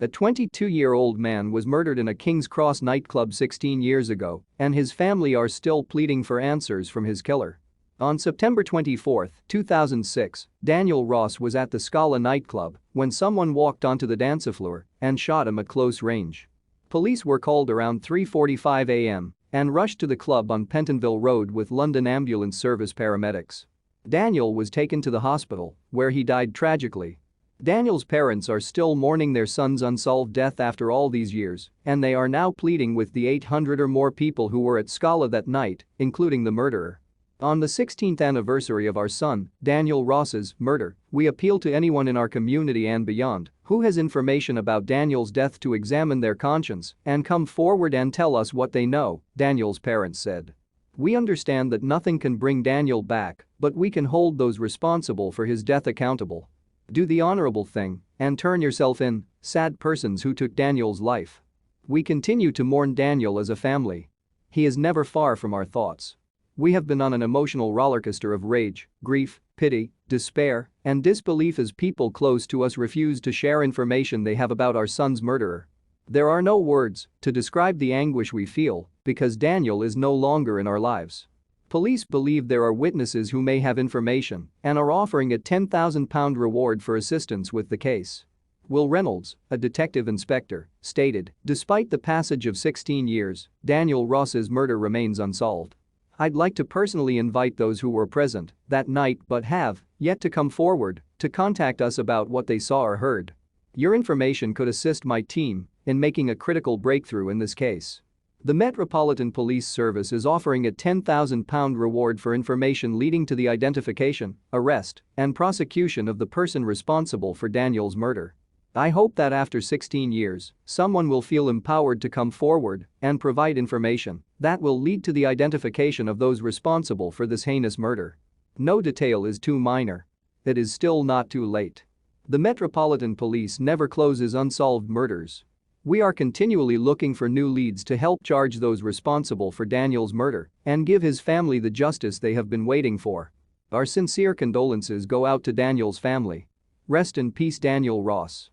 A 22-year-old man was murdered in a King's Cross nightclub 16 years ago, and his family are still pleading for answers from his killer. On September 24, 2006, Daniel Ross was at the Scala Nightclub when someone walked onto the dancefloor and shot him at close range. Police were called around 3:45 a.m. and rushed to the club on Pentonville Road with London Ambulance Service paramedics. Daniel was taken to the hospital, where he died tragically. Daniel's parents are still mourning their son's unsolved death after all these years, and they are now pleading with the 800 or more people who were at Scala that night, including the murderer. On the 16th anniversary of our son, Daniel Ross's, murder, we appeal to anyone in our community and beyond who has information about Daniel's death to examine their conscience and come forward and tell us what they know, Daniel's parents said. We understand that nothing can bring Daniel back, but we can hold those responsible for his death accountable. Do the honorable thing and turn yourself in, sad persons who took Daniel's life. We continue to mourn Daniel as a family. He is never far from our thoughts. We have been on an emotional rollercoaster of rage, grief, pity, despair, and disbelief as people close to us refuse to share information they have about our son's murderer. There are no words to describe the anguish we feel because Daniel is no longer in our lives. Police believe there are witnesses who may have information and are offering a £10,000 reward for assistance with the case. Will Reynolds, a detective inspector, stated, "Despite the passage of 16 years, Daniel Ross's murder remains unsolved. I'd like to personally invite those who were present that night but have yet to come forward to contact us about what they saw or heard. Your information could assist my team in making a critical breakthrough in this case." The Metropolitan Police Service is offering a £10,000 reward for information leading to the identification, arrest, and prosecution of the person responsible for Daniel's murder. I hope that after 16 years, someone will feel empowered to come forward and provide information that will lead to the identification of those responsible for this heinous murder. No detail is too minor. It is still not too late. The Metropolitan Police never closes unsolved murders. We are continually looking for new leads to help charge those responsible for Daniel's murder and give his family the justice they have been waiting for. Our sincere condolences go out to Daniel's family. Rest in peace, Daniel Ross.